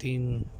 3